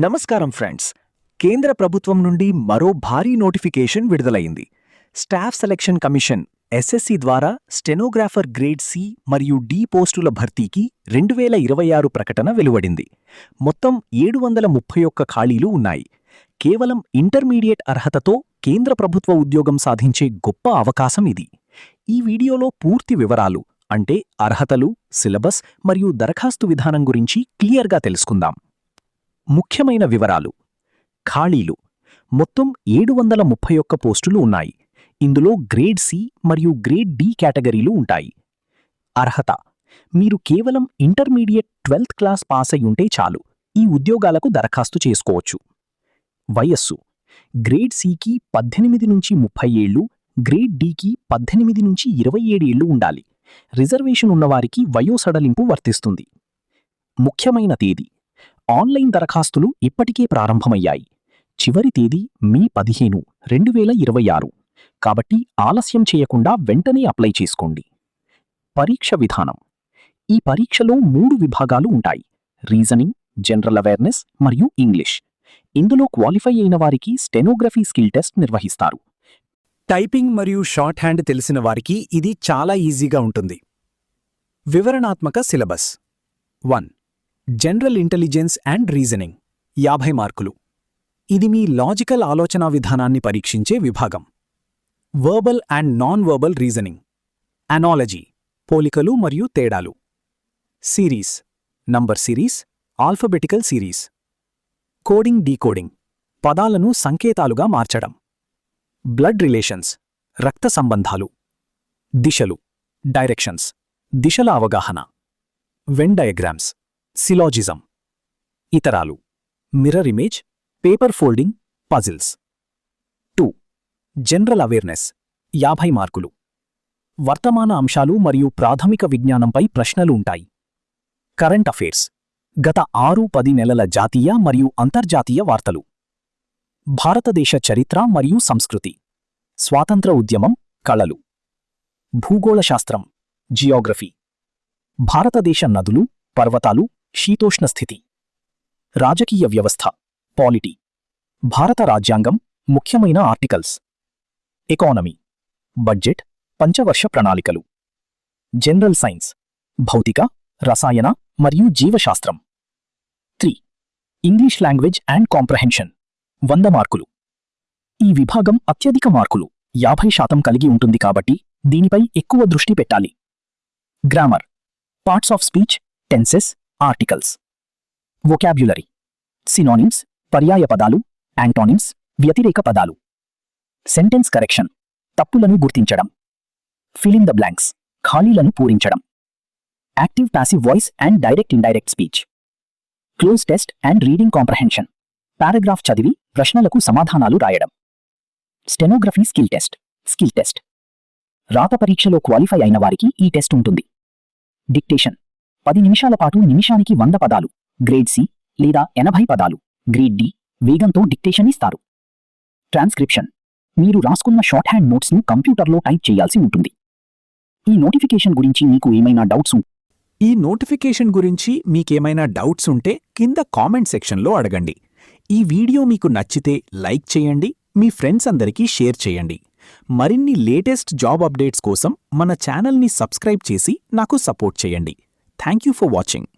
నమస్కారం ఫ్రెండ్స్. కేంద్ర ప్రభుత్వం నుండి మరో భారీ నోటిఫికేషన్ విడుదలైంది. స్టాఫ్ సెలక్షన్ కమిషన్ ఎస్ఎస్సి ద్వారా స్టెనోగ్రాఫర్ గ్రేడ్ సి మరియు డి పోస్టుల భర్తీకి 2026 ప్రకటన వెలువడింది. మొత్తం 731 ఖాళీలు ఉన్నాయి. కేవలం ఇంటర్మీడియట్ అర్హతతో కేంద్ర ప్రభుత్వ ఉద్యోగం సాధించే గొప్ప అవకాశం ఇది. ఈ వీడియోలో పూర్తి వివరాలు అంటే అర్హతలు, సిలబస్ మరియు దరఖాస్తు విధానం గురించి క్లియర్గా తెలుసుకుందాం. ముఖ్యమైన వివరాలు. ఖాళీలు మొత్తం 731 పోస్టులు ఉన్నాయి. ఇందులో గ్రేడ్ సి మరియు గ్రేడ్ డి కేటగిరీలు ఉంటాయి. అర్హత: మీరు కేవలం ఇంటర్మీడియట్ 12th క్లాస్ పాస్ అయి ఉంటే చాలు ఈ ఉద్యోగాలకు దరఖాస్తు చేసుకోవచ్చు. వయస్సు: గ్రేడ్ సికి 18 నుంచి 30 ఏళ్లు, గ్రేడ్ డికి 18 నుంచి 27 ఏళ్లు ఉండాలి. రిజర్వేషన్ ఉన్నవారికి వయోసడలింపు వర్తిస్తుంది. ముఖ్యమైన తేదీ: ఆన్లైన్ దరఖాస్తులు ఇప్పటికే ప్రారంభమయ్యాయి. చివరి తేదీ మే 15, 2026. కాబట్టి ఆలస్యం చేయకుండా వెంటనే అప్లై చేసుకోండి. పరీక్ష విధానం: ఈ పరీక్షలో 3 విభాగాలు ఉంటాయి: రీజనింగ్, జనరల్ అవేర్నెస్ మరియు ఇంగ్లీష్. ఇందులో క్వాలిఫై అయిన వారికి స్టెనోగ్రఫీ స్కిల్ టెస్ట్ నిర్వహిస్తారు. టైపింగ్ మరియు షార్ట్ హ్యాండ్ తెలిసిన వారికి ఇది చాలా ఈజీగా ఉంటుంది. వివరణాత్మక syllabus: 1. General intelligence and reasoning 50 మార్కులు. ఇది మీ లాజికల్ ఆలోచనా విధానాన్ని పరీక్షించే విభాగం. Verbal and non verbal reasoning, analogy, పోలికలు మరియు తేడాలు. Series: number series, alphabetical series. Coding decoding, పదాలను సంకేతాలుగా మార్చడం. బ్లడ్ రిలేషన్స్, రక్త సంబంధాలు. దిశలు, డైరెక్షన్స్, దిశల అవగాహన. Venn diagrams, syllogism. ఇతరాలు: mirror image, paper folding, puzzles. 2. General awareness 50 మార్కులు. వర్తమాన అంశాలు మరియు ప్రాథమిక విజ్ఞానంపై ప్రశ్నలు ఉంటాయి. కరెంట్ అఫైర్స్, గత 6-10 నెలల జాతీయ మరియు అంతర్జాతీయ వార్తలు. భారతదేశ చరిత్ర మరియు సంస్కృతి. స్వాతంత్ర ఉద్యమం, కళలు. భూగోళశాస్త్రం, జియోగ్రఫీ. భారతదేశ నదులు, పర్వతాలు, శీతోష్ణ స్థితి. రాజకీయ వ్యవస్థ, పాలిటీ. భారత రాజ్యాంగం, ముఖ్యమైన ఆర్టికల్స్. ఎకానమీ, బడ్జెట్, పంచవర్ష ప్రణాళికలు. జనరల్ సైన్స్, భౌతిక, రసాయన మరియు జీవశాస్త్రం. 3. ఇంగ్లీష్ లాంగ్వేజ్ అండ్ కాంప్రహెన్షన్ 100 మార్కులు. ఈ విభాగం అత్యధిక మార్కులు 50% కలిగి ఉంటుంది కాబట్టి దీనిపై ఎక్కువ దృష్టి పెట్టాలి. Grammar, parts of speech, tenses, articles. Vocabulary, synonyms, పర్యాయ పదాలు, యాంటోనిమ్స్, వ్యతిరేక పదాలు. సెంటెన్స్ కరెక్షన్, తప్పులను గుర్తించడం. ఫిల్ ఇన్ ద బ్లాంక్స్, ఖాళీలను పూరించడం. Active passive voice and direct indirect speech. Cloze test and reading comprehension, paragraph చదివి ప్రశ్నలకు సమాధానాలు రాయడం. Stenography skill test. రాత పరీక్షలో క్వాలిఫై అయిన వారికి ఈ టెస్ట్ ఉంటుంది. డిక్టేషన్, 10 నిమిషాల పాటు నిమిషానికి 100 పదాలు, గ్రేడ్ సి లేదా 80 పదాలు, గ్రేడ్ డి, వేగంతో డిక్టేషన్ ఇస్తారు. ట్రాన్స్క్రిప్షన్, మీరు రాసుకున్న షార్ట్ హ్యాండ్ నోట్స్ను కంప్యూటర్లో టైప్ చేయాల్సి ఉంటుంది. ఈ నోటిఫికేషన్ గురించి మీకేమైనా డౌట్స్ ఉంటే కింద కామెంట్ సెక్షన్లో అడగండి. ఈ వీడియో మీకు నచ్చితే లైక్ చేయండి, మీ ఫ్రెండ్స్ అందరికీ షేర్ చేయండి. మరిన్ని లేటెస్ట్ జాబ్ అప్డేట్స్ కోసం మన ఛానల్ని సబ్స్క్రైబ్ చేసి నాకు సపోర్ట్ చేయండి. Thank you for watching.